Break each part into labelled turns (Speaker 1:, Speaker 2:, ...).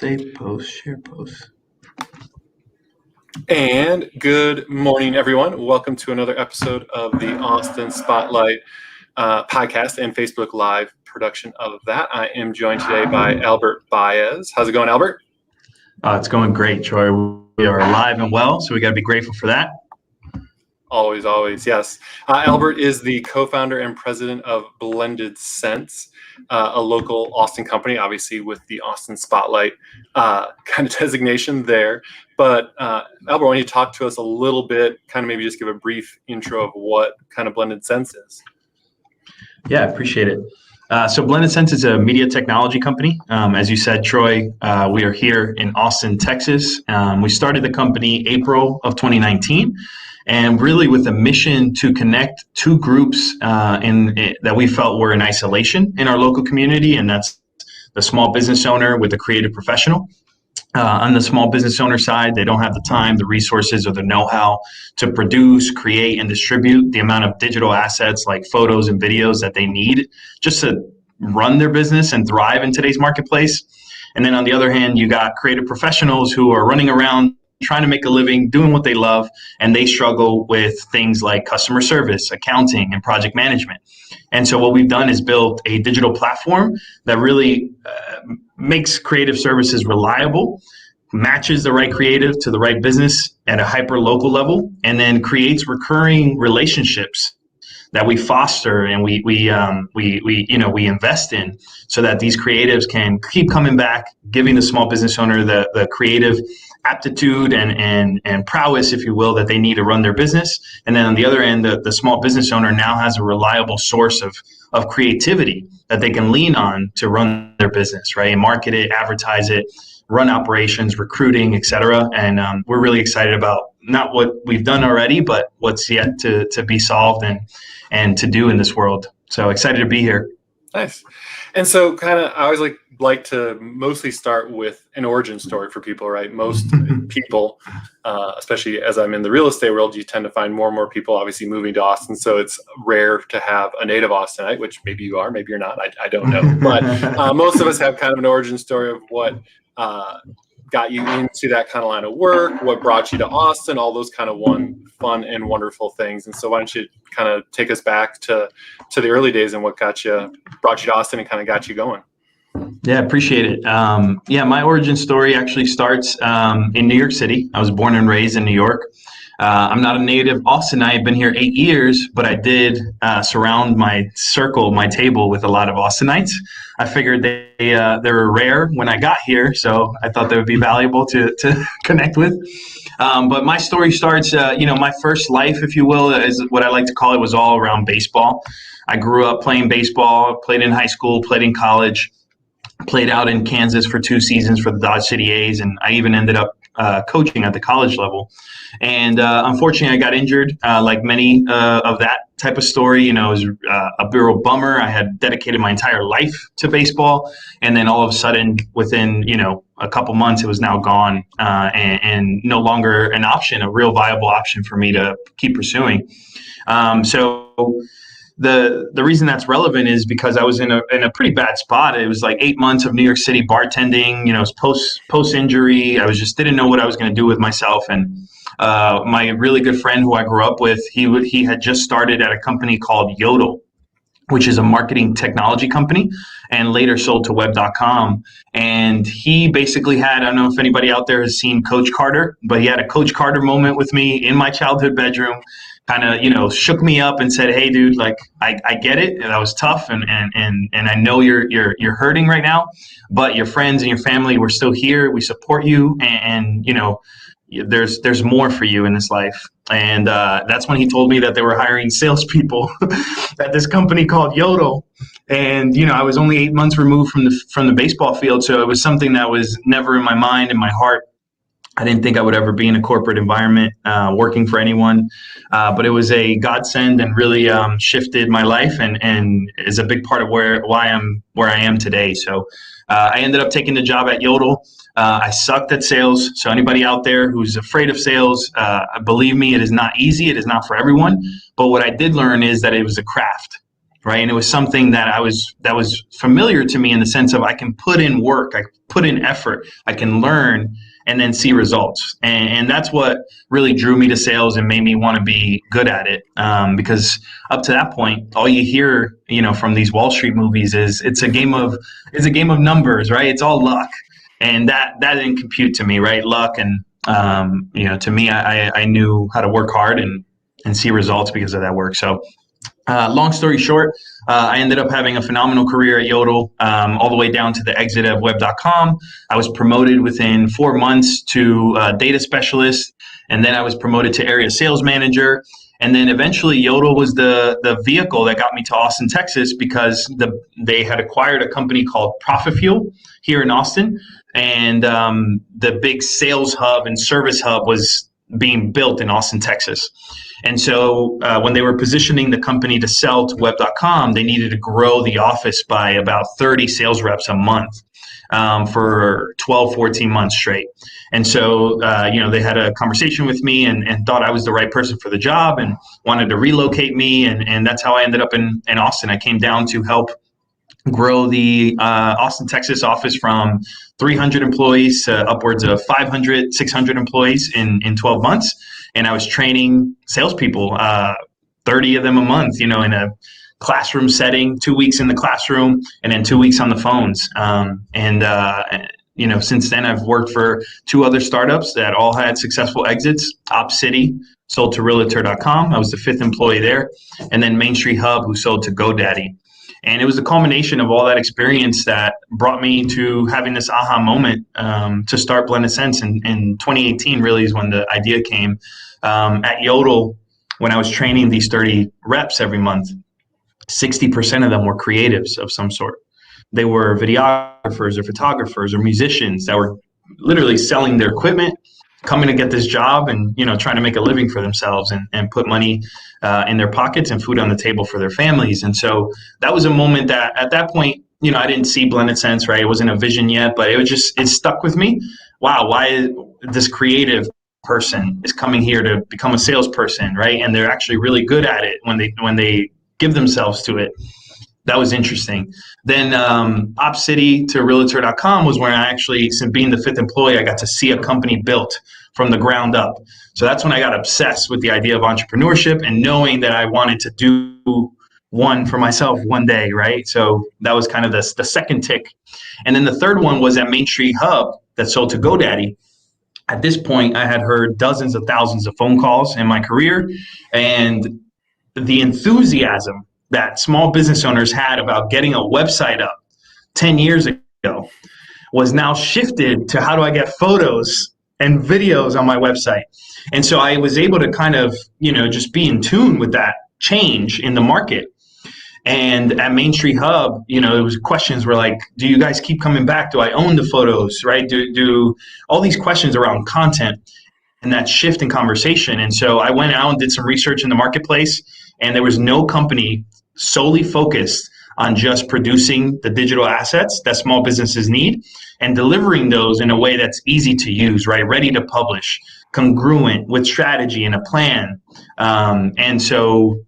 Speaker 1: Save post, share post.
Speaker 2: And good morning, everyone. Welcome to another episode of the Austin Spotlight podcast and Facebook Live production of that. I am joined today by Albert Baez. How's it going, Albert?
Speaker 1: It's going great, Troy. We are alive and well, so we got to be grateful for that.
Speaker 2: Always, yes. Albert is the co-founder and president of Blended Sense, a local Austin company, obviously with the Austin Spotlight kind of designation there. But Albert, why don't you talk to us a little bit, kind of maybe just give a brief intro of what kind of Blended Sense is?
Speaker 1: Yeah, I appreciate it. So Blended Sense is a media technology company. As you said, Troy, we are here in Austin, Texas. We started the company April of 2019. And really with a mission to connect two groups that we felt were in isolation in our local community, and that's the small business owner with the creative professional. On the small business owner side, they don't have the time, the resources, or the know-how to produce, create, and distribute the amount of digital assets like photos and videos that they need just to run their business and thrive in today's marketplace. And then on the other hand, you got creative professionals who are running around trying to make a living, doing what they love, and they struggle with things like customer service, accounting, and project management. And so what we've done is built a digital platform that really makes creative services reliable, matches the right creative to the right business at a hyper local level, and then creates recurring relationships that we foster and we invest in, so that these creatives can keep coming back, giving the small business owner the creative aptitude and prowess, if you will, that they need to run their business. And then on the other end, the small business owner now has a reliable source of creativity that they can lean on to run their business, right? And market it, advertise it, run operations, recruiting, et cetera. And we're really excited about not what we've done already, but what's yet to be solved and to do in this world. So excited to be here.
Speaker 2: Nice. And so I always like to mostly start with an origin story for people, right? Most people, especially as I'm in the real estate world, you tend to find more and more people obviously moving to Austin. So it's rare to have a native Austinite, which maybe you are, maybe you're not. I don't know. But most of us have kind of an origin story of what got you into that kind of line of work, what brought you to Austin, all those kind of fun and wonderful things. And so why don't you kind of take us back to the early days and what brought you to Austin and kind of got you going?
Speaker 1: Yeah, appreciate it. My origin story actually starts in New York City. I was born and raised in New York. I'm not a native Austinite. I've been here 8 years, but I did surround my table with a lot of Austinites. I figured they were rare when I got here, so I thought they would be valuable to connect with. But my story starts, my first life, if you will, is what I like to call it, was all around baseball. I grew up playing baseball, played in high school, played in college, played out in Kansas for 2 seasons for the Dodge City A's, and I even ended up coaching at the college level. And unfortunately, I got injured, like many of that type of story. It was a real bummer. I had dedicated my entire life to baseball, and then all of a sudden, within a couple months, it was now gone and no longer an option, a real viable option for me to keep pursuing. So the reason that's relevant is because I was in a pretty bad spot. It was like 8 months of New York City bartending. It was post injury. I didn't know what I was going to do with myself. And my really good friend who I grew up with, he had just started at a company called Yodel, which is a marketing technology company, and later sold to web.com. And he basically had, I don't know if anybody out there has seen Coach Carter, but he had a Coach Carter moment with me in my childhood bedroom, kind of, shook me up and said, "Hey dude, I get it. That was tough. And I know you're hurting right now, but your friends and your family, we're still here. We support you. And there's more for you in this life." And that's when he told me that they were hiring salespeople at this company called Yodel. And I was only 8 months removed from the baseball field, so it was something that was never in my mind and my heart. I didn't think I would ever be in a corporate environment working for anyone, but it was a godsend and really shifted my life and is a big part of why I'm where I am today. So I ended up taking the job at Yodel. I sucked at sales. So anybody out there who's afraid of sales, believe me, it is not easy. It is not for everyone. But what I did learn is that it was a craft. right? And it was something that was familiar to me in the sense of I can put in work, I put in effort, I can learn and then see results. And that's what really drew me to sales and made me want to be good at it. Because up to that point, all you hear, from these Wall Street movies is it's a game of numbers, right? It's all luck. And that didn't compute to me, right? Luck. And, to me, I knew how to work hard and see results because of that work. So, long story short, I ended up having a phenomenal career at Yodel, all the way down to the exit of web.com. I was promoted within 4 months to data specialist, and then I was promoted to area sales manager. And then eventually Yodel was the vehicle that got me to Austin, Texas, because they had acquired a company called Profit Fuel here in Austin. And the big sales hub and service hub was being built in Austin, Texas. And so when they were positioning the company to sell to web.com, they needed to grow the office by about 30 sales reps a month for 12, 14 months straight. And so, they had a conversation with me and thought I was the right person for the job and wanted to relocate me. And that's how I ended up in Austin. I came down to help grow the Austin, Texas office from 300 employees to upwards of 500, 600 employees in 12 months. And I was training salespeople, 30 of them a month, in a classroom setting, 2 weeks in the classroom, and then 2 weeks on the phones. Since then I've worked for 2 other startups that all had successful exits. OpCity sold to Realtor.com. I was the 5th employee there. And then Main Street Hub, who sold to GoDaddy. And it was the culmination of all that experience that brought me to having this aha moment to start Blended Sense. And in 2018 really is when the idea came. At Yodel, when I was training these 30 reps every month, 60% of them were creatives of some sort. They were videographers or photographers or musicians that were literally selling their equipment, coming to get this job and, trying to make a living for themselves and put money in their pockets and food on the table for their families. And so that was a moment that at that point, I didn't see Blended Sense, right? It wasn't a vision yet, but it stuck with me. Wow, why this creative person is coming here to become a salesperson, right? And they're actually really good at it when they give themselves to it. That was interesting. Then OpCity to Realtor.com was where I actually, since being the 5th employee, I got to see a company built from the ground up. So that's when I got obsessed with the idea of entrepreneurship and knowing that I wanted to do one for myself one day, right? So that was kind of the second tick. And then the third one was at Main Street Hub that sold to GoDaddy. At this point, I had heard dozens of thousands of phone calls in my career, and the enthusiasm that small business owners had about getting a website up 10 years ago was now shifted to how do I get photos and videos on my website. And so I was able to kind of, just be in tune with that change in the market. And at Main Street Hub, it was questions were like, do you guys keep coming back? Do I own the photos, right? Do all these questions around content and that shift in conversation. And so I went out and did some research in the marketplace, and there was no company solely focused on just producing the digital assets that small businesses need and delivering those in a way that's easy to use, right? Ready to publish, congruent with strategy and a plan. And so,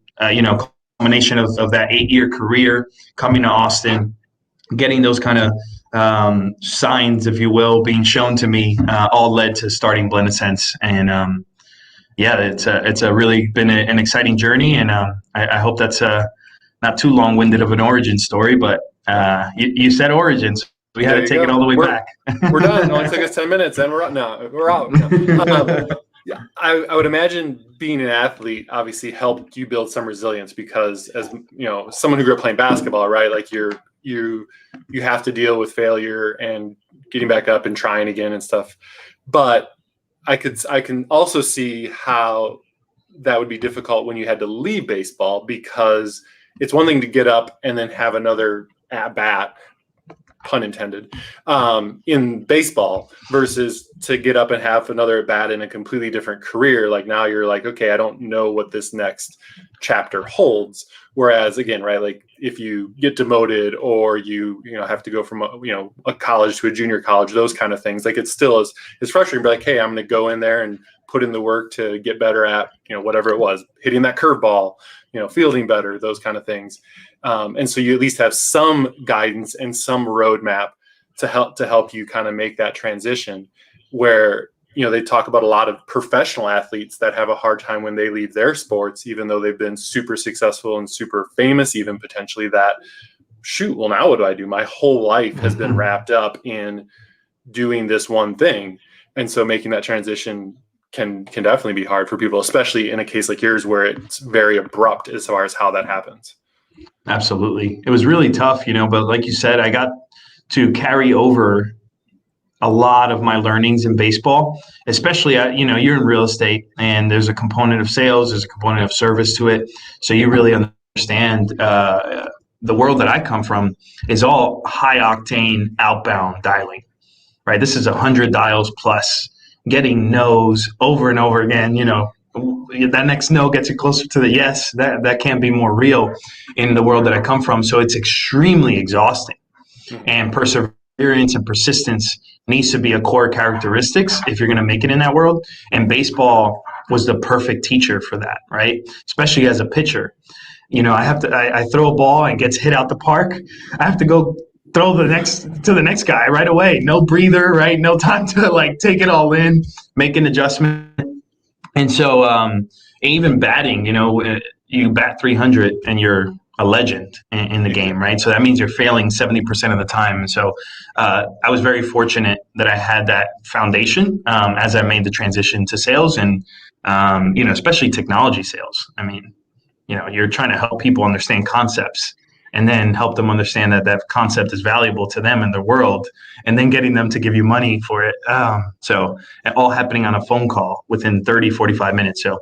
Speaker 1: combination of that 8-year career coming to Austin, getting those kind of signs, if you will, being shown to me, all led to starting Blended Sense. And it's a really been an exciting journey. And I hope that's not too long-winded of an origin story, but you said origins. We had to take it all the way back.
Speaker 2: We're done. It only took us 10 minutes, and we're out now. We're out. Yeah, I would imagine being an athlete obviously helped you build some resilience because, as someone who grew up playing basketball, right? Like you have to deal with failure and getting back up and trying again and stuff. But I can also see how that would be difficult when you had to leave baseball, because it's one thing to get up and then have another at bat, pun intended, in baseball versus to get up and have another at bat in a completely different career. Like now you're like, okay, I don't know what this next chapter holds. Whereas again, right, like if you get demoted or you have to go from a college to a junior college, those kind of things, like it still is frustrating. But like, hey, I'm going to go in there and put in the work to get better at whatever it was, hitting that curveball, fielding better, those kind of things. And so you at least have some guidance and some roadmap to help you kind of make that transition. Where they talk about a lot of professional athletes that have a hard time when they leave their sports, even though they've been super successful and super famous, even potentially, that shoot, well, now what do I do? My whole life has been wrapped up in doing this one thing. And so making that transition can definitely be hard for people, especially in a case like yours where it's very abrupt as far as how that happens.
Speaker 1: Absolutely. It was really tough, but like you said, I got to carry over a lot of my learnings in baseball, especially, you're in real estate and there's a component of sales, there's a component of service to it. So you really understand the world that I come from is all high octane outbound dialing, right? This is 100 dials plus, getting no's over and over again. That next no gets you closer to the yes. That can't be more real in the world that I come from. So it's extremely exhausting, and perseverance and persistence needs to be a core characteristics if you're going to make it in that world. And baseball was the perfect teacher for that, right? Especially as a pitcher. I throw a ball and it gets hit out the park. I have to go throw to the next guy right away. No breather, right? No time to take it all in, make an adjustment. And so even batting, you bat 300 and you're a legend in the game, right? So that means you're failing 70% of the time. And so I was very fortunate that I had that foundation as I made the transition to sales and, especially technology sales. I mean, you're trying to help people understand concepts and then help them understand that concept is valuable to them in their world, and then getting them to give you money for it. So all happening on a phone call within 30, 45 minutes. So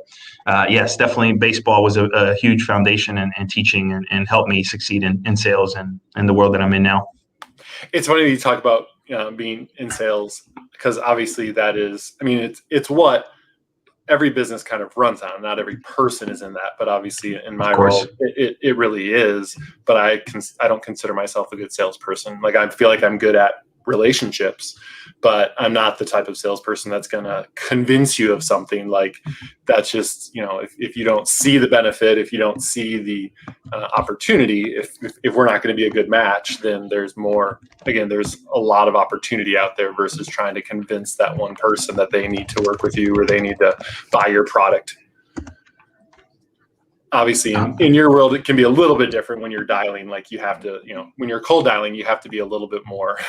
Speaker 1: yes, definitely baseball was a huge foundation and teaching and helped me succeed in sales and the world that I'm in now.
Speaker 2: It's funny you talk about being in sales, because obviously that is, it's what every business kind of runs on. Not every person is in that, but obviously in my role, it really is. But I don't consider myself a good salesperson. Like, I feel like I'm good at relationships, but I'm not the type of salesperson that's going to convince you of something. Like, that's just, if you don't see the benefit, if you don't see the opportunity, if we're not going to be a good match, then there's a lot of opportunity out there versus trying to convince that one person that they need to work with you or they need to buy your product. Obviously, in your world, it can be a little bit different when you're dialing. Like, you have to, when you're cold dialing, you have to be a little bit more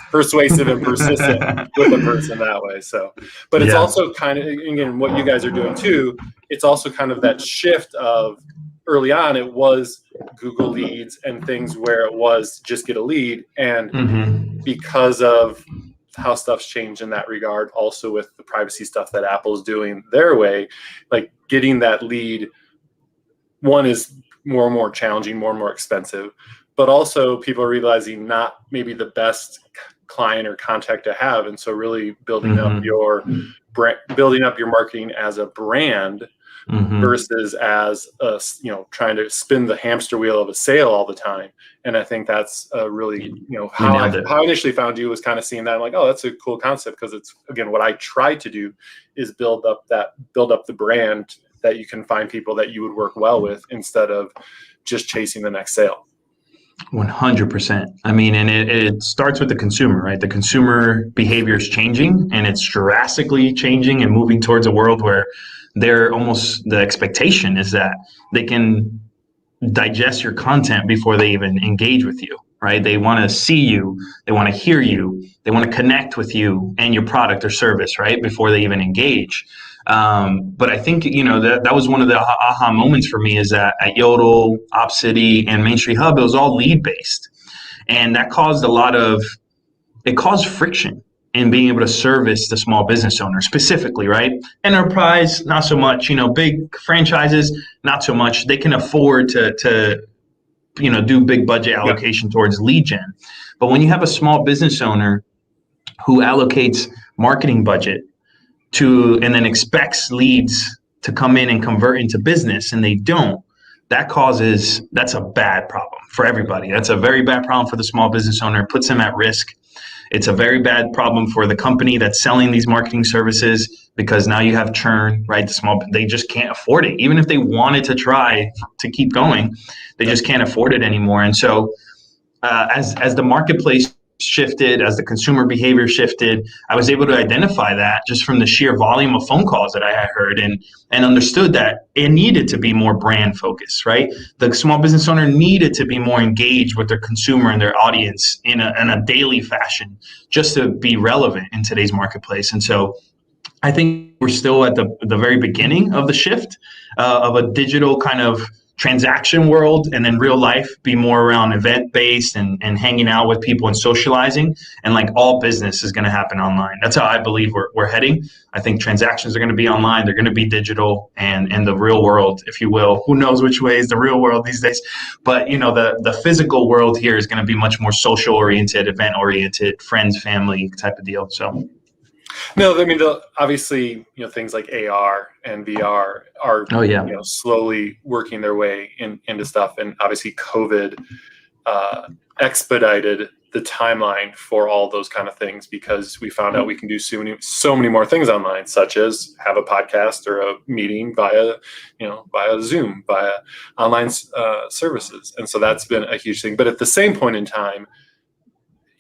Speaker 2: persuasive and persistent with a person that way. So, but it's also kind of, again, what you guys are doing too, it's also kind of that shift of early on, it was Google leads and things where it was just get a lead. And because of how stuff's changed in that regard, also with the privacy stuff that Apple's doing their way, like getting that lead, one is more and more challenging, more and more expensive. But also people are realizing not maybe the best client or contact to have. And so really building up your marketing as a brand versus as trying to spin the hamster wheel of a sale all the time. And I think that's really, how I initially found you was kind of seeing that. I'm like, oh, that's a cool concept, because it's, again, what I try to do is build up the brand that you can find people that you would work well with instead of just chasing the next sale.
Speaker 1: 100%. I mean, and it starts with the consumer, right? The consumer behavior is changing, and it's drastically changing and moving towards a world where the expectation is that they can digest your content before they even engage with you, right? They want to see you, they want to hear you, they want to connect with you and your product or service, right? Before they even engage. But I think, that was one of the aha moments for me, is that at Yodel, OpCity, and Main Street Hub, it was all lead based. And that caused friction in being able to service the small business owner specifically, right? Enterprise, not so much, big franchises, not so much. They can afford to do big budget allocation towards lead gen. But when you have a small business owner who allocates marketing budget and then expects leads to come in and convert into business and they don't, that's a bad problem for everybody. That's a very bad problem for the small business owner. It puts them at risk. It's a very bad problem for the company that's selling these marketing services, because now you have churn, right? They just can't afford it. Even if they wanted to try to keep going, they just can't afford it anymore. And so as the marketplace shifted, as the consumer behavior shifted, I was able to identify that just from the sheer volume of phone calls that I had heard, and understood that it needed to be more brand focused, right? The small business owner needed to be more engaged with their consumer and their audience in a daily fashion, just to be relevant in today's marketplace. And so I think we're still at the very beginning of the shift of a digital kind of transaction world, and then real life be more around event based and hanging out with people and socializing. And like all business is going to happen online. That's how I believe we're heading. I think transactions are going to be online. They're going to be digital, and the real world, if you will, who knows which way is the real world these days. But the physical world here is going to be much more social oriented, event oriented, friends, family type of deal. So.
Speaker 2: No, I mean, obviously, things like AR and VR are slowly working their way into stuff. And obviously COVID expedited the timeline for all those kind of things, because we found out we can do so many more things online, such as have a podcast or a meeting via Zoom, via online services. And so that's been a huge thing. But at the same point in time,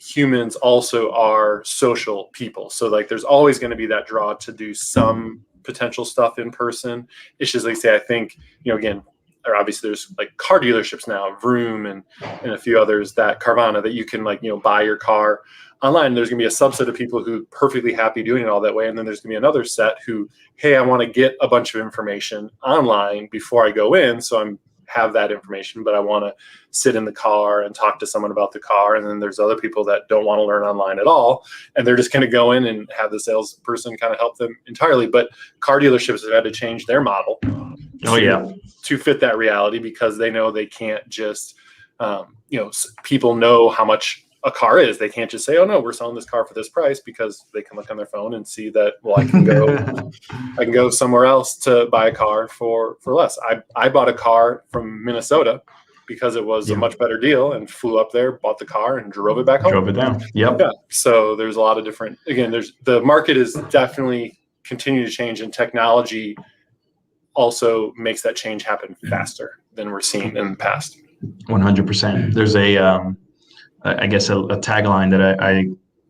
Speaker 2: humans also are social people. So like there's always going to be that draw to do some potential stuff in person. It's just like, say, I think, again, or obviously there's like car dealerships now, Vroom and a few others, that Carvana, that you can buy your car online. There's going to be a subset of people who are perfectly happy doing it all that way. And then there's going to be another set who, hey, I want to get a bunch of information online before I go in. So I'm have that information, but I want to sit in the car and talk to someone about the car. And then there's other people that don't want to learn online at all, and they're just going to go in and have the salesperson kind of help them entirely. But car dealerships have had to change their model to fit that reality, because they know they can't just people know how much a car is. They can't just say, oh no, we're selling this car for this price, because they can look on their phone and see that, well, I can go somewhere else to buy a car for less. I bought a car from Minnesota because it was a much better deal, and flew up there, bought the car, and drove it back home.
Speaker 1: Drove it down. Yep.
Speaker 2: Yeah. So there's a lot of different, again, the market is definitely continuing to change, and technology also makes that change happen faster than we're seeing in the past.
Speaker 1: 100%. There's I guess a tagline that I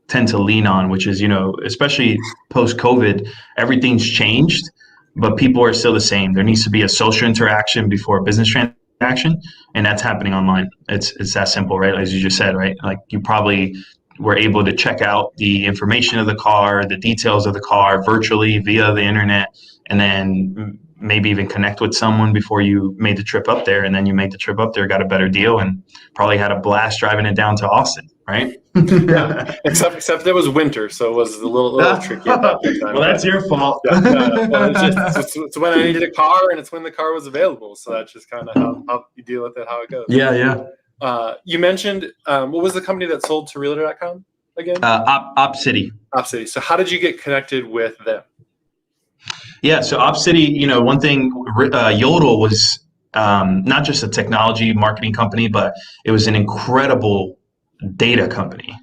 Speaker 1: tend to lean on, which is, especially post-COVID, everything's changed, but people are still the same. There needs to be a social interaction before a business transaction, and that's happening online. It's that simple, right? As you just said, right? Like you probably were able to check out the information of the car, the details of the car virtually via the internet, and then maybe even connect with someone before you made the trip up there. And then you made the trip up there, got a better deal, and probably had a blast driving it down to Austin, right?
Speaker 2: Yeah, except it was winter, so it was a little tricky at that time.
Speaker 1: Well, that's your fault.
Speaker 2: Well, it's when I needed a car, and it's when the car was available. So that's just kind of how you deal with it, how it goes.
Speaker 1: Yeah.
Speaker 2: You mentioned, what was the company that sold to Realtor.com again?
Speaker 1: OpCity.
Speaker 2: OpCity. So how did you get connected with them?
Speaker 1: Yeah, so OpCity, one thing, Yodel was not just a technology marketing company, but it was an incredible data company.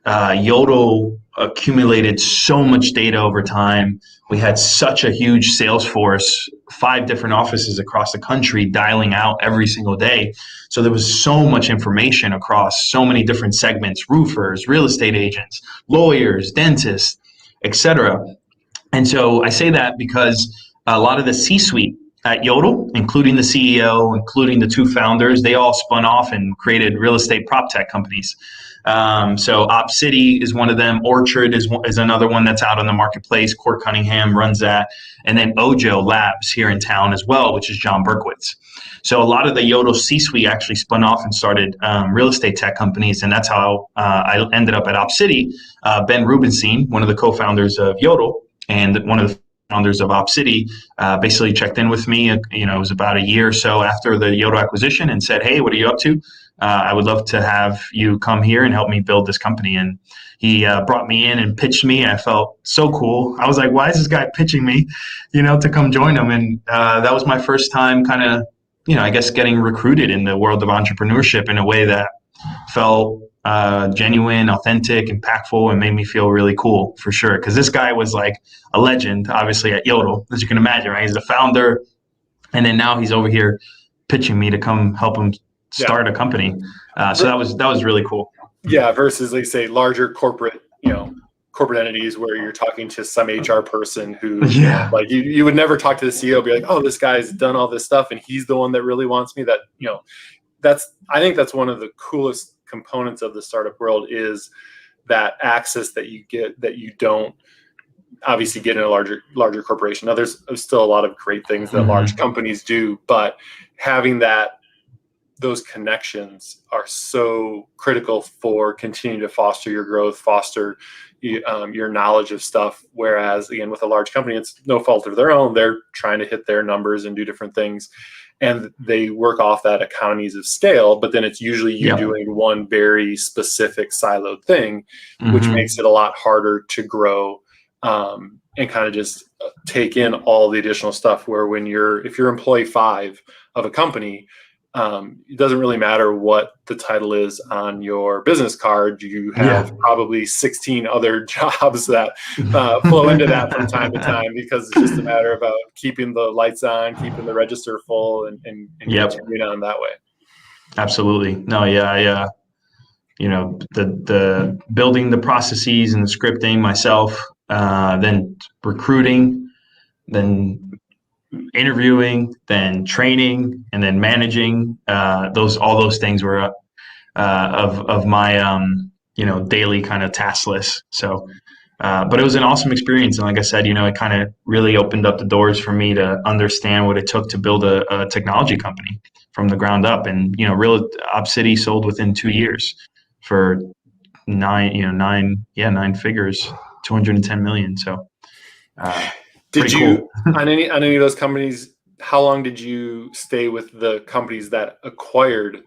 Speaker 1: Yodel accumulated so much data over time. We had such a huge sales force, 5 different offices across the country dialing out every single day. So there was so much information across so many different segments: roofers, real estate agents, lawyers, dentists, etc. And so I say that because a lot of the C-suite at Yodel, including the CEO, including the 2 founders, they all spun off and created real estate prop tech companies. So OpCity is one of them. Orchard is another one that's out on the marketplace. Court Cunningham runs that. And then Ojo Labs here in town as well, which is John Berkowitz. So a lot of the Yodel C-suite actually spun off and started real estate tech companies. And that's how I ended up at OpCity. Ben Rubenstein, one of the co-founders of Yodel, and one of the founders of OpCity, basically checked in with me. It was about a year or so after the Yodel acquisition, and said, "Hey, what are you up to?" I would love to have you come here and help me build this company. And he brought me in and pitched me. And I felt so cool. I was like, why is this guy pitching me, to come join him? And that was my first time kind of, I guess getting recruited in the world of entrepreneurship in a way that felt genuine, authentic, impactful, and made me feel really cool for sure. Because this guy was like a legend, obviously at Yodel, as you can imagine, right? He's the founder, and then now he's over here pitching me to come help him start a company. So that was really cool.
Speaker 2: Yeah, versus like say larger corporate entities where you're talking to some HR person who like you would never talk to the CEO, be like, oh, this guy's done all this stuff and he's the one that really wants me. That I think that's one of the coolest components of the startup world, is that access that you get that you don't obviously get in a larger corporation. Now there's still a lot of great things that large companies do, but having those connections are so critical for continuing to foster your growth, foster your knowledge of stuff. Whereas again, with a large company, it's no fault of their own. They're trying to hit their numbers and do different things, and they work off that economies of scale, but then it's usually you doing one very specific siloed thing, which makes it a lot harder to grow and kind of just take in all the additional stuff. Where if you're employee 5 of a company, it doesn't really matter what the title is on your business card. You have probably 16 other jobs that flow into that from time to time, because it's just a matter about keeping the lights on, keeping the register full, and continuing on that way.
Speaker 1: Absolutely. No, yeah. The building the processes and the scripting myself, then recruiting, then interviewing, then training, and then managing. All those things were of my daily kind of task list. So, but it was an awesome experience, and like I said, it kind of really opened up the doors for me to understand what it took to build a technology company from the ground up. And Real OpCity sold within 2 years for nine figures, 210 million. So.
Speaker 2: Did you on any of those companies? How long did you stay with the companies that acquired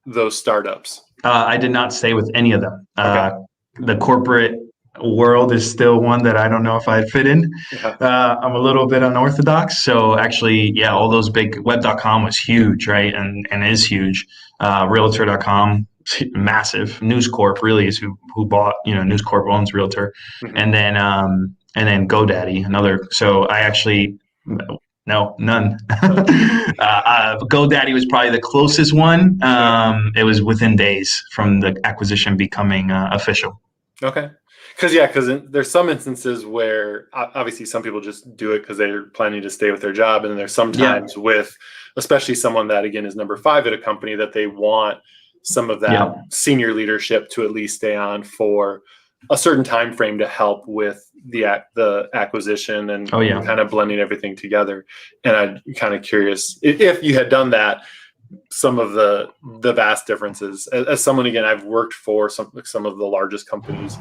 Speaker 2: those startups?
Speaker 1: I did not stay with any of them.
Speaker 2: Okay.
Speaker 1: The corporate world is still one that I don't know if I'd fit in. I'm a little bit unorthodox. So actually, all those big web.com was huge, right? And is huge. Realtor.com, massive. News Corp really is who bought, News Corp owns Realtor. And then GoDaddy, another. So I actually, no, none. GoDaddy was probably the closest one. It was within days from the acquisition becoming official.
Speaker 2: Okay. Because there's some instances where obviously some people just do it because they're planning to stay with their job. And then there's sometimes with, especially someone that, again, is number 5 at a company, that they want some of that senior leadership to at least stay on for a certain time frame to help with the acquisition and kind of blending everything together. And I'm kind of curious if you had done that, some of the vast differences. As someone, again, I've worked for some of the largest companies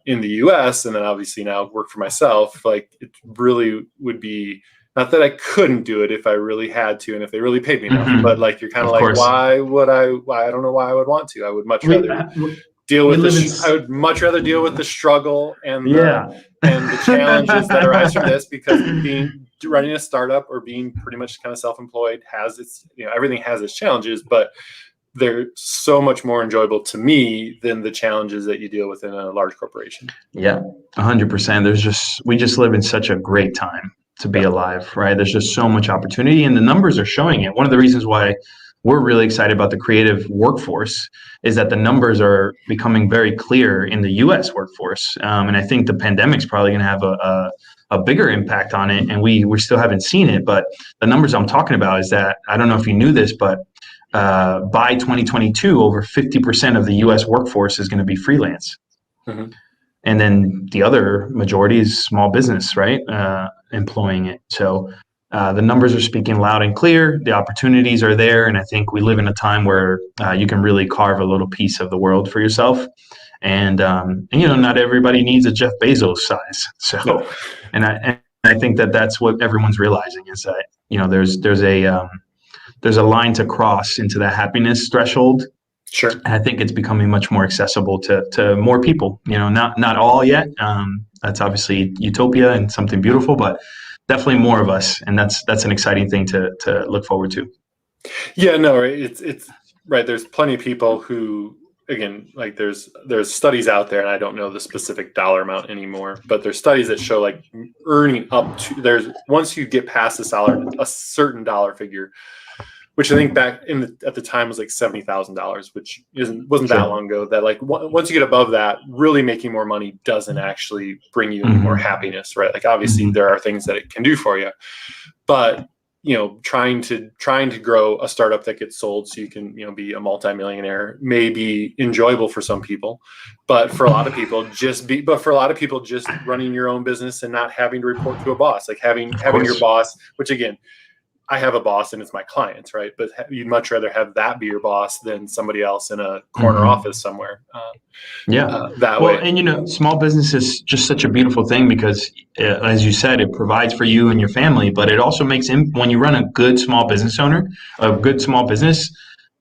Speaker 2: in the US, and then obviously now work for myself. Like, it really would be, not that I couldn't do it if I really had to, and if they really paid me enough, but like, you're kind of like, why I don't know why I would want to. I would much rather deal with I would much rather deal with the struggle and the challenges that arise from this, because running a startup or being pretty much kind of self-employed has its, everything has its challenges, but they're so much more enjoyable to me than the challenges that you deal with in a large corporation.
Speaker 1: Yeah, 100%. We just live in such a great time to be alive, right? There's just so much opportunity, and the numbers are showing it. One of the reasons why we're really excited about the creative workforce is that the numbers are becoming very clear in the U.S. workforce. And I think the pandemic's probably going to have a bigger impact on it, and we still haven't seen it. But the numbers I'm talking about is that, I don't know if you knew this, but by 2022, over 50% of the U.S. workforce is going to be freelance. And then the other majority is small business, right? Employing it. So the numbers are speaking loud and clear. The opportunities are there. And I think we live in a time where you can really carve a little piece of the world for yourself. And not everybody needs a Jeff Bezos size. So, and I think that that's what everyone's realizing, is that, there's a line to cross into the happiness threshold.
Speaker 2: Sure.
Speaker 1: And I think it's becoming much more accessible to more people, not all yet. That's obviously utopia and something beautiful, but definitely more of us. And that's an exciting thing to look forward to.
Speaker 2: Yeah, no, right. It's right. There's plenty of people who, again, like there's studies out there, and I don't know the specific dollar amount anymore, but there's studies that show like earning up to once you get past a certain dollar figure, which I think back at the time was like $70,000, which wasn't that long ago. That like once you get above that, really making more money doesn't actually bring you any more happiness, right? Like obviously there are things that it can do for you, but trying to grow a startup that gets sold so you can be a multimillionaire may be enjoyable for some people, but for a lot of people just running your own business and not having to report to a boss, like having your boss, which again, I have a boss and it's my clients, right? But you'd much rather have that be your boss than somebody else in a corner office somewhere. That way.
Speaker 1: And small business is just such a beautiful thing because, as you said, it provides for you and your family, but it also makes when you run a good small business,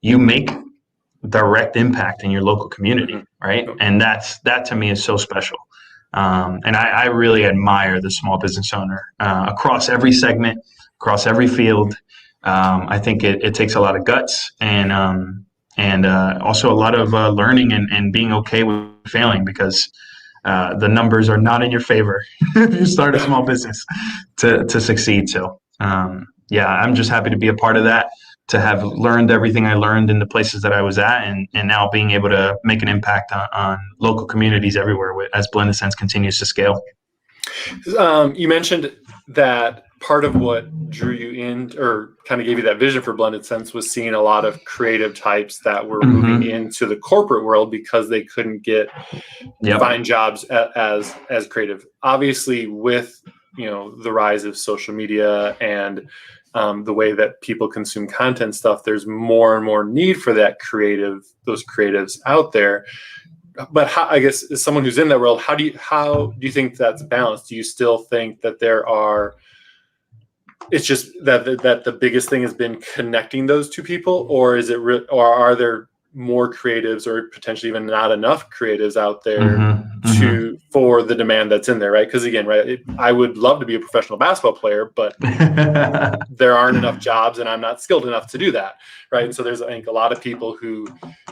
Speaker 1: you make direct impact in your local community, right? And that to me is so special. And I really admire the small business owner across every segment, across every field. I think it takes a lot of guts and also a lot of learning and being okay with failing, because the numbers are not in your favor if you start a small business to succeed. So I'm just happy to be a part of that, to have learned everything I learned in the places that I was at, and now being able to make an impact on local communities everywhere as Blended Sense continues to scale.
Speaker 2: You mentioned that part of what drew you in, or kind of gave you that vision for Blended Sense, was seeing a lot of creative types that were moving into the corporate world because they couldn't find jobs as creative. Obviously, with the rise of social media and the way that people consume content stuff, there's more and more need for those creatives out there. But I guess as someone who's in that world, how do you think that's balanced? Do you still think that it's just that the biggest thing has been connecting those two people, or or are there more creatives, or potentially even not enough creatives out there for the demand that's in there, right? Because again, right, I would love to be a professional basketball player, but there aren't enough jobs, and I'm not skilled enough to do that, right? And so there's, I think, a lot of people who,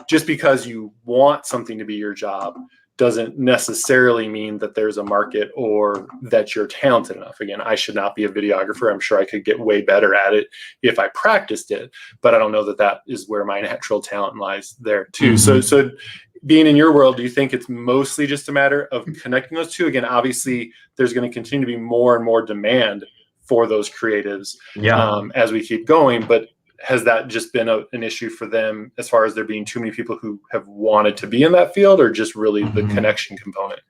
Speaker 2: just because you want something to be your job doesn't necessarily mean that there's a market or that you're talented enough. Again, I should not be a videographer. I'm sure I could get way better at it if I practiced it, but I don't know that is where my natural talent lies there too. So being in your world, do you think it's mostly just a matter of connecting those two? Again, obviously there's going to continue to be more and more demand for those creatives as we keep going, but has that just been an issue for them as far as there being too many people who have wanted to be in that field, or just really the connection component?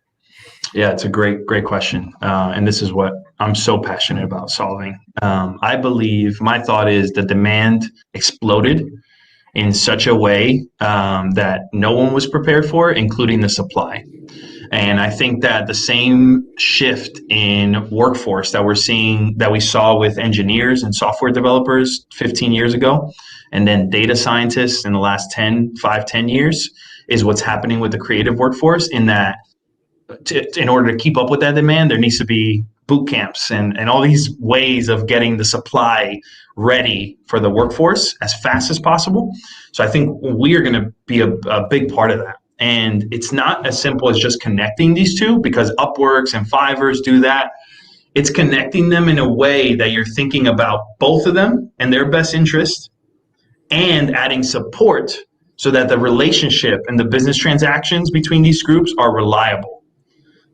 Speaker 1: Yeah, it's a great question. And this is what I'm so passionate about solving. I believe, my thought is, the demand exploded in such a way that no one was prepared for, including the supply. And I think that the same shift in workforce that we saw with engineers and software developers 15 years ago, and then data scientists in the last 10 years, is what's happening with the creative workforce, in that in order to keep up with that demand, there needs to be boot camps and all these ways of getting the supply ready for the workforce as fast as possible. So I think we are going to be a big part of that. And it's not as simple as just connecting these two, because Upworks and Fiverrs do that. It's connecting them in a way that you're thinking about both of them and their best interest, and adding support so that the relationship and the business transactions between these groups are reliable.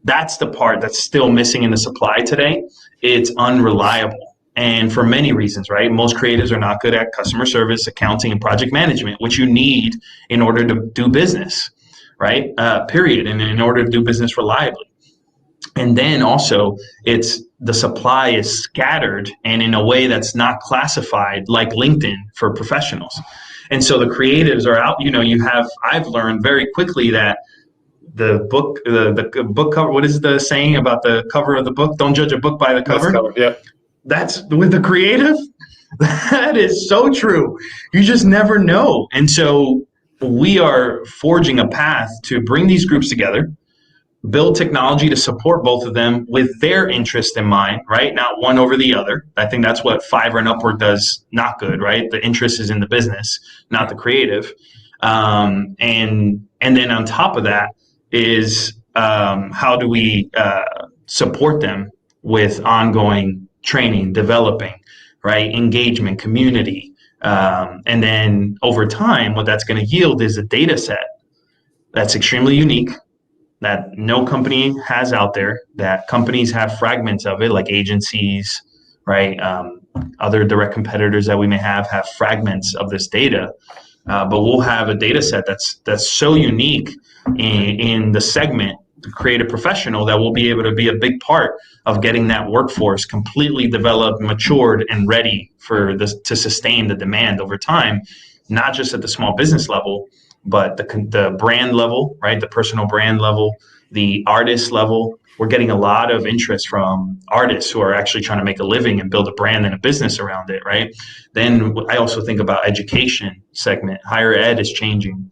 Speaker 1: That's the part that's still missing in the supply today. It's unreliable. And for many reasons, right? Most creatives are not good at customer service, accounting, and project management, which you need in order to do business, right? Period. And in order to do business reliably. And then also, the supply is scattered and in a way that's not classified like LinkedIn for professionals. And so the creatives are out, I've learned very quickly that the book cover, what is the saying about the cover of the book? Don't judge a book by the cover.
Speaker 2: Yeah.
Speaker 1: That's with the creative. That is so true. You just never know. And so we are forging a path to bring these groups together, build technology to support both of them with their interest in mind, right? Not one over the other. I think that's what Fiverr and Upwork does not good, right? The interest is in the business, not the creative. And then on top of that is how do we support them with ongoing training, developing, right? Engagement, community. And then over time, what that's going to yield is a data set that's extremely unique, that no company has out there, that companies have fragments of it, like agencies, right? Other direct competitors that we may have fragments of this data. But we'll have a data set that's so unique in the segment, the creative professional, that will be able to be a big part of getting that workforce completely developed, matured, and ready for this to sustain the demand over time, not just at the small business level, but the brand level, right? The personal brand level, the artist level. We're getting a lot of interest from artists who are actually trying to make a living and build a brand and a business around it, right? Then I also think about education segment. Higher ed is changing.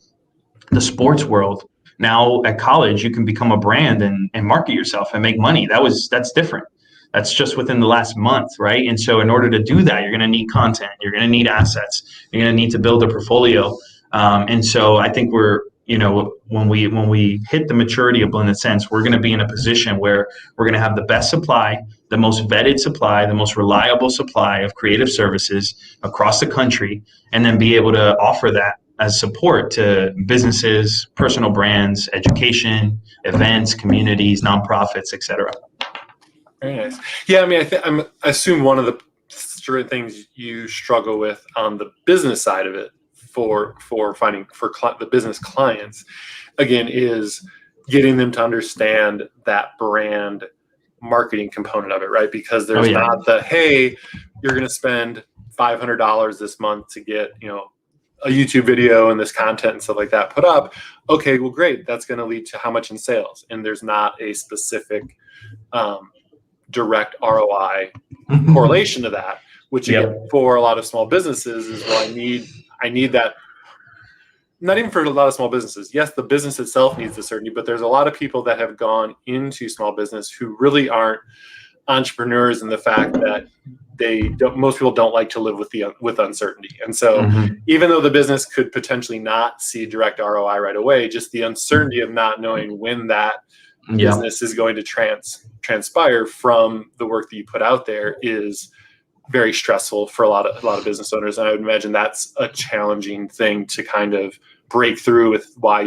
Speaker 1: The sports world. Now at college, you can become a brand and market yourself and make money. That's different. That's just within the last month, right? And so in order to do that, you're going to need content. You're going to need assets. You're going to need to build a portfolio. And so I think when we hit the maturity of Blended Sense, we're going to be in a position where we're going to have the best supply, the most vetted supply, the most reliable supply of creative services across the country, and then be able to offer that as support to businesses, personal brands, education, events, communities, nonprofits, etc.
Speaker 2: Very nice. Yeah, I mean, I assume one of the things you struggle with on the business side of it for the business clients, again, is getting them to understand that brand marketing component of it, right? Because there's not the, hey, you're going to spend $500 this month to get, a YouTube video and this content and stuff like that put up. Okay, well, great. That's going to lead to how much in sales. And there's not a specific direct ROI correlation to that, which again, for a lot of small businesses is, well, I need that. Not even for a lot of small businesses. Yes, the business itself needs the certainty, but there's a lot of people that have gone into small business who really aren't entrepreneurs in the fact that most people don't like to live with uncertainty. And so even though the business could potentially not see direct ROI right away, just the uncertainty of not knowing when that business is going to transpire from the work that you put out there is very stressful for a lot of business owners. And I would imagine that's a challenging thing to kind of break through with why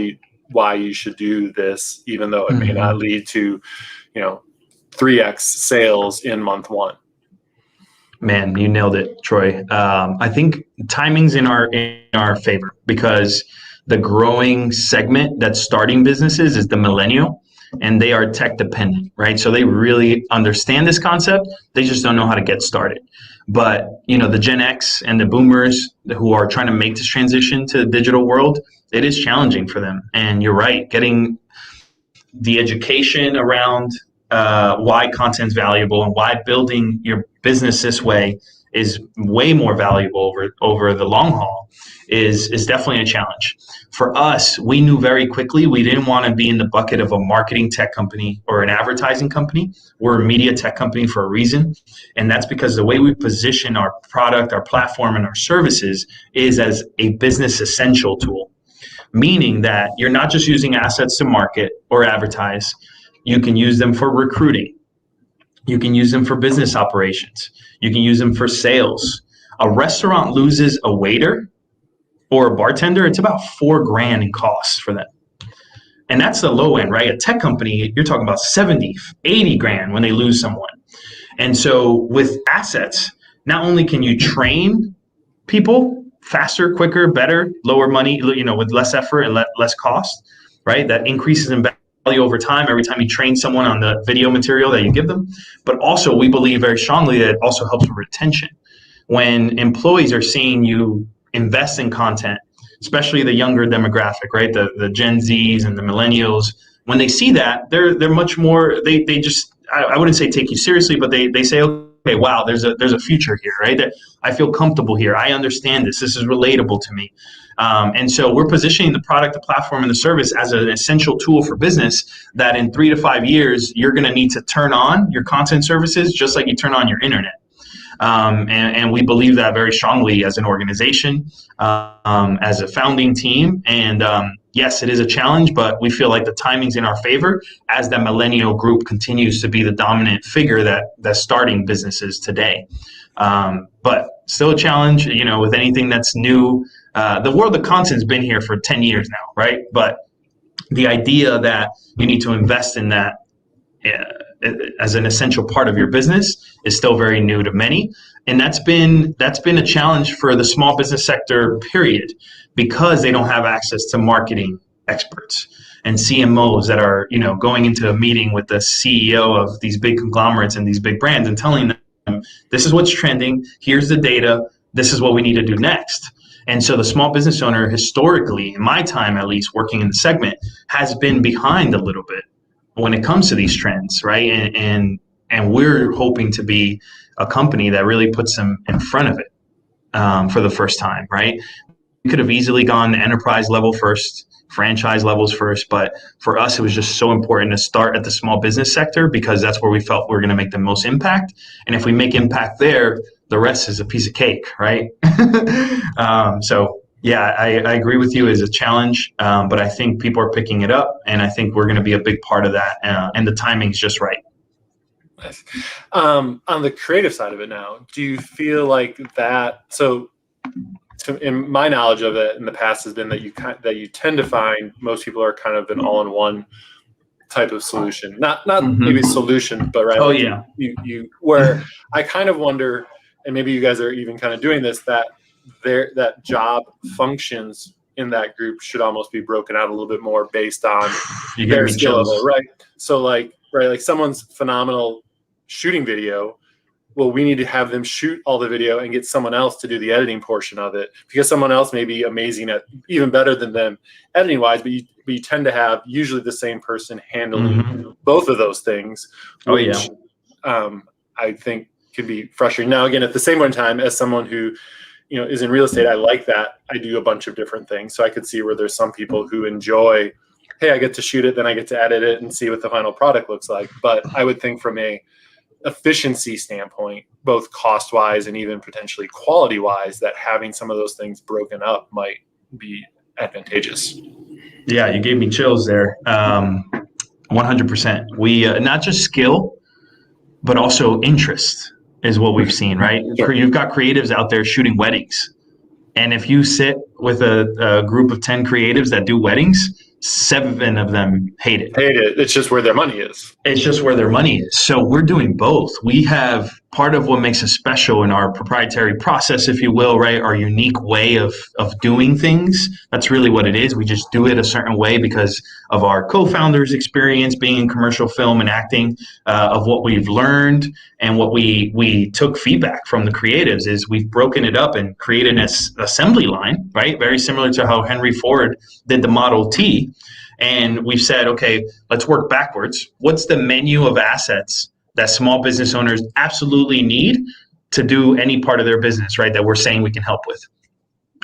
Speaker 2: you should do this, even though it may not lead to, 3x sales in month one.
Speaker 1: Man, you nailed it, Troy. I think timing's in our favor, because the growing segment that's starting businesses is the millennial, and they are tech dependent, right? So they really understand this concept. They just don't know how to get started. But, the Gen X and the boomers who are trying to make this transition to the digital world, it is challenging for them. And you're right, getting the education around why content's valuable and why building your business this way is way more valuable over the long haul is definitely a challenge. For us, we knew very quickly we didn't want to be in the bucket of a marketing tech company or an advertising company. We're a media tech company for a reason. And that's because the way we position our product, our platform, and our services is as a business essential tool, meaning that you're not just using assets to market or advertise. You can use them for recruiting. You can use them for business operations. You can use them for sales. A restaurant loses a waiter or a bartender, it's about $4,000 in costs for them. And that's the low end, right? A tech company, you're talking about 70, 80 grand when they lose someone. And so with assets, not only can you train people faster, quicker, better, lower money, with less effort and less cost, right? That increases in value over time every time you train someone on the video material that you give them. But also, we believe very strongly that it also helps with retention. When employees are seeing you invest in content, especially the younger demographic, right? The Gen Zs and the millennials, when they see that, they're much more, they just, I wouldn't say take you seriously, but they say, okay, wow, there's a future here, right? That I feel comfortable here. I understand this. This is relatable to me. And so we're positioning the product, the platform, and the service as an essential tool for business that in 3 to 5 years, you're going to need to turn on your content services just like you turn on your internet. And we believe that very strongly as an organization, as a founding team. And yes, it is a challenge, but we feel like the timing's in our favor as the millennial group continues to be the dominant figure that's starting businesses today. But still a challenge, with anything that's new. The world of content's been here for 10 years now, right? But the idea that you need to invest in that as an essential part of your business is still very new to many. And that's been a challenge for the small business sector, period, because they don't have access to marketing experts and CMOs that are, going into a meeting with the CEO of these big conglomerates and these big brands and telling them, this is what's trending, here's the data, this is what we need to do next. And so the small business owner, historically, in my time at least, working in the segment, has been behind a little bit when it comes to these trends, right? And we're hoping to be a company that really puts them in front of it for the first time, right? We could have easily gone to enterprise level first, franchise levels first, but for us, it was just so important to start at the small business sector because that's where we felt we were going to make the most impact. And if we make impact there, the rest is a piece of cake, right? So yeah, I agree with you. It's a challenge, but I think people are picking it up, and I think we're going to be a big part of that. And the timing's just right.
Speaker 2: Nice. On the creative side of it now, do you feel like that? So in my knowledge of it in the past has been that you tend to find most people are kind of an all-in-one type of solution, not maybe solution, but right.
Speaker 1: Oh yeah.
Speaker 2: You where I kind of wonder, and maybe you guys are even kind of doing this, that that job functions in that group should almost be broken out a little bit more based on their skill level, right? So like someone's phenomenal shooting video. Well, we need to have them shoot all the video and get someone else to do the editing portion of it because someone else may be amazing at even better than them editing wise, but you tend to have usually the same person handling both of those things, which I think could be frustrating. Now, again, at the same time, as someone who is in real estate, I like that. I do a bunch of different things. So I could see where there's some people who enjoy, hey, I get to shoot it, then I get to edit it and see what the final product looks like. But I would think from a efficiency standpoint, both cost wise and even potentially quality wise, that having some of those things broken up might be advantageous.
Speaker 1: Yeah, you gave me chills there. 100%. We not just skill, but also interest is what we've seen, right? Sure. You've got creatives out there shooting weddings. And if you sit with a group of 10 creatives that do weddings, 7 of them hate it.
Speaker 2: It's just where their money is.
Speaker 1: It's just where their money is. So we're doing both. We have part of what makes us special in our proprietary process, if you will, right? Our unique way of doing things. That's really what it is. We just do it a certain way because of our co-founders' experience being in commercial film and acting, of what we've learned and what we took feedback from the creatives is we've broken it up and created an assembly line, right? Very similar to how Henry Ford did the Model T. And we've said, okay, let's work backwards. What's the menu of assets that small business owners absolutely need to do any part of their business, right, that we're saying we can help with?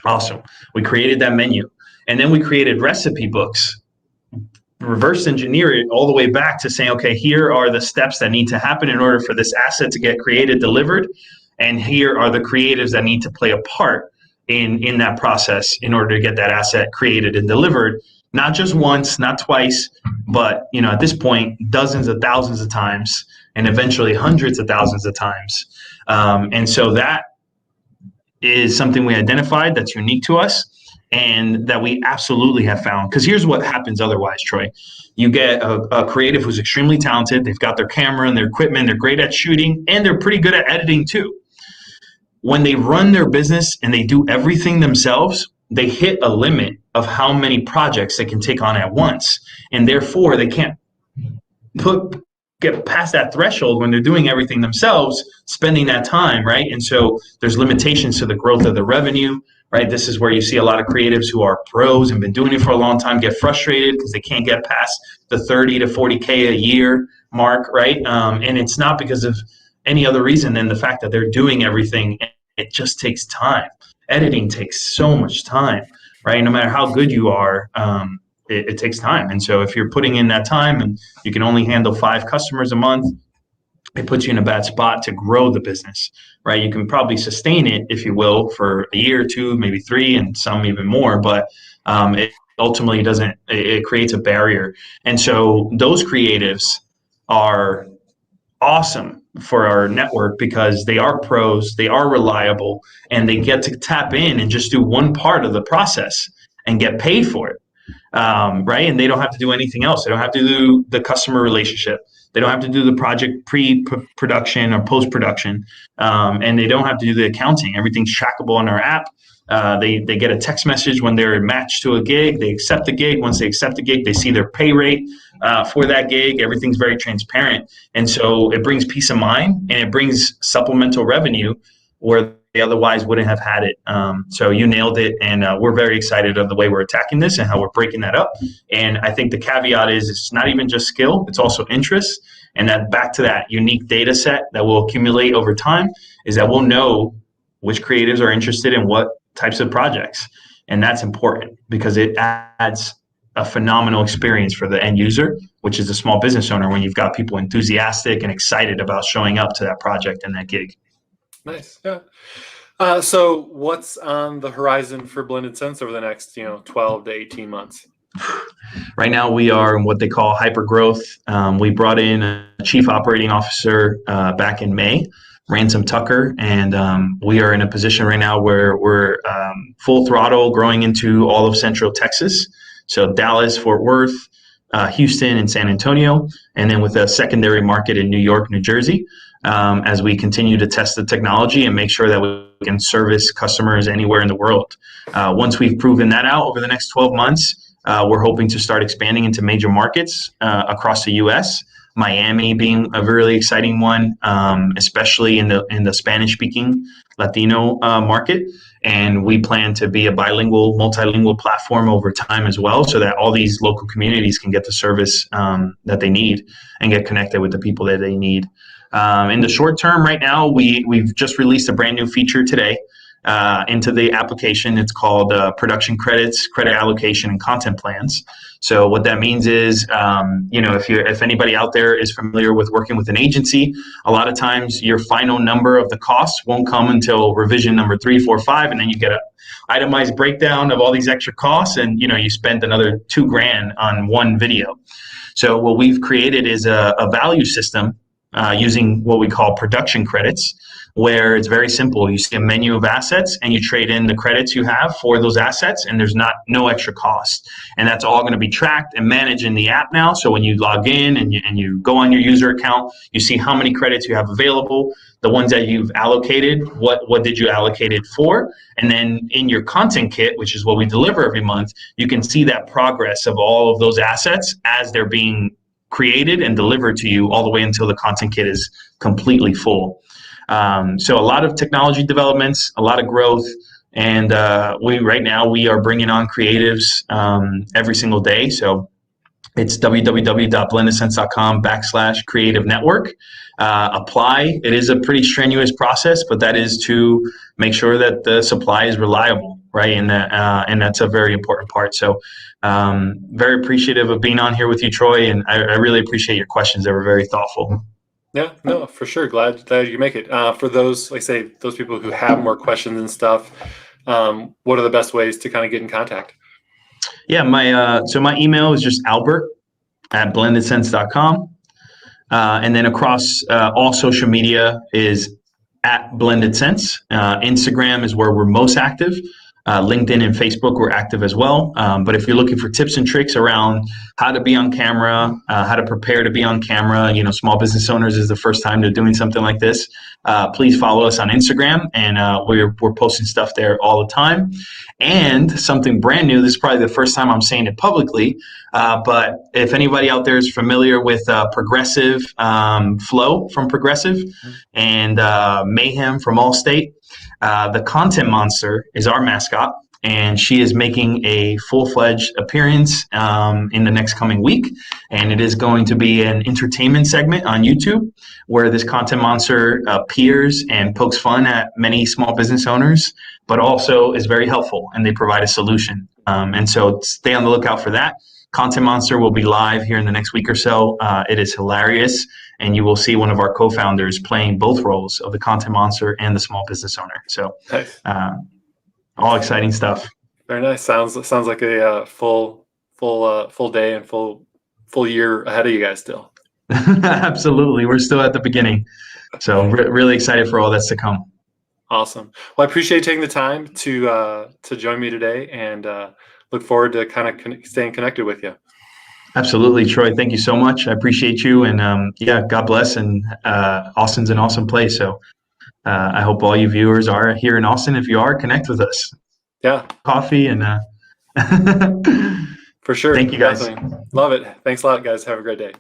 Speaker 1: Awesome. We created that menu. And then we created recipe books, reverse engineer it all the way back to saying, okay, here are the steps that need to happen in order for this asset to get created, delivered. And here are the creatives that need to play a part in that process in order to get that asset created and delivered. Not just once, not twice, but at this point, dozens of thousands of times, and eventually hundreds of thousands of times. And so that is something we identified that's unique to us and that we absolutely have found. Because here's what happens otherwise, Troy. You get a creative who's extremely talented. They've got their camera and their equipment. They're great at shooting, and they're pretty good at editing too. When they run their business and they do everything themselves, they hit a limit of how many projects they can take on at once. And therefore, they can't get past that threshold when they're doing everything themselves, spending that time, right? And so there's limitations to the growth of the revenue, right? This is where you see a lot of creatives who are pros and been doing it for a long time get frustrated because they can't get past the 30 to 40K a year mark, right? And it's not because of any other reason than the fact that they're doing everything. It just takes time. Editing takes so much time, right? No matter how good you are, it takes time. And so if you're putting in that time and you can only handle 5 customers a month, it puts you in a bad spot to grow the business, right? You can probably sustain it, if you will, for a year or 2, maybe 3, and some even more, but it ultimately doesn't, it creates a barrier. And so those creatives are awesome for our network because they are pros, they are reliable, and they get to tap in and just do one part of the process and get paid for it. Right? And they don't have to do anything else. They don't have to do the customer relationship. They don't have to do the project pre-production or post-production. And they don't have to do the accounting. Everything's trackable on our app. They get a text message when they're matched to a gig. They accept the gig. Once they accept the gig, they see their pay rate for that gig. Everything's very transparent. And so it brings peace of mind and it brings supplemental revenue where they otherwise wouldn't have had it. So you nailed it. And we're very excited of the way we're attacking this and how we're breaking that up. And I think the caveat is it's not even just skill, it's also interest. And that back to that unique data set that will accumulate over time is that we'll know which creatives are interested in what types of projects. And that's important because it adds a phenomenal experience for the end user, which is the small business owner, when you've got people enthusiastic and excited about showing up to that project and that gig.
Speaker 2: Nice. Yeah. So what's on the horizon for Blended Sense over the next, 12 to 18 months?
Speaker 1: Right now we are in what they call hyper growth. We brought in a chief operating officer back in May, Ransom Tucker, and we are in a position right now where we're full throttle growing into all of Central Texas. So Dallas, Fort Worth, Houston, and San Antonio, and then with a secondary market in New York, New Jersey, as we continue to test the technology and make sure that we can service customers anywhere in the world. Once we've proven that out over the next 12 months, we're hoping to start expanding into major markets across the U.S., Miami being a really exciting one, especially in the Spanish-speaking Latino market. And we plan to be a bilingual, multilingual platform over time as well, so that all these local communities can get the service that they need and get connected with the people that they need. In the short term, right now, we've just released a brand new feature today into the application. It's called production credits, credit allocation, and content plans. So what that means is, if anybody out there is familiar with working with an agency, a lot of times your final number of the costs won't come until revision number 3, 4, 5, and then you get a itemized breakdown of all these extra costs, and you spend another $2,000 on one video. So what we've created is a value system using what we call production credits, where it's very simple. You see a menu of assets and you trade in the credits you have for those assets, and there's no extra cost. And that's all going to be tracked and managed in the app now. So when you log in and you go on your user account, you see how many credits you have available, the ones that you've allocated, what did you allocate it for? And then in your content kit, which is what we deliver every month, you can see that progress of all of those assets as they're being created and delivered to you all the way until the content kit is completely full. So a lot of technology developments, a lot of growth, and right now we are bringing on creatives every single day. So it's www.blendedsense.com/creative network. Apply. It is a pretty strenuous process, but that is to make sure that the supply is reliable, right? And that's a very important part. So very appreciative of being on here with you, Troy, and I really appreciate your questions. They were very thoughtful.
Speaker 2: Yeah, no, for sure. Glad you make it. For those, those people who have more questions and stuff, what are the best ways to kind of get in contact?
Speaker 1: Yeah, my email is just albert@blendedsense.com. And then across all social media is @BlendedSense. Instagram is where we're most active. LinkedIn and Facebook, we're active as well. But if you're looking for tips and tricks around how to be on camera, how to prepare to be on camera, small business owners is the first time they're doing something like this, please follow us on Instagram, and we're posting stuff there all the time. And something brand new, this is probably the first time I'm saying it publicly, but if anybody out there is familiar with Progressive, Flow from Progressive, and Mayhem from Allstate, the Content Monster is our mascot, and she is making a full-fledged appearance in the next coming week. And it is going to be an entertainment segment on YouTube where this content monster peers and pokes fun at many small business owners, but also is very helpful, and they provide a solution. And so stay on the lookout for that. Content Monster will be live here in the next week or so. It is hilarious, and you will see one of our co-founders playing both roles of the Content Monster and the small business owner. So
Speaker 2: Nice.
Speaker 1: all exciting stuff.
Speaker 2: Very nice. Sounds like a full day and full year ahead of you guys still.
Speaker 1: Absolutely. We're still at the beginning. So really excited for all that's to come.
Speaker 2: Awesome. Well, I appreciate you taking the time to join me today, and look forward to kind of staying connected with you.
Speaker 1: Absolutely, Troy. Thank you so much. I appreciate you. And God bless. And Austin's an awesome place. So I hope all you viewers are here in Austin. If you are, connect with us.
Speaker 2: Yeah.
Speaker 1: Coffee and
Speaker 2: for sure.
Speaker 1: Thank you, guys.
Speaker 2: Definitely. Love it. Thanks a lot, guys. Have a great day.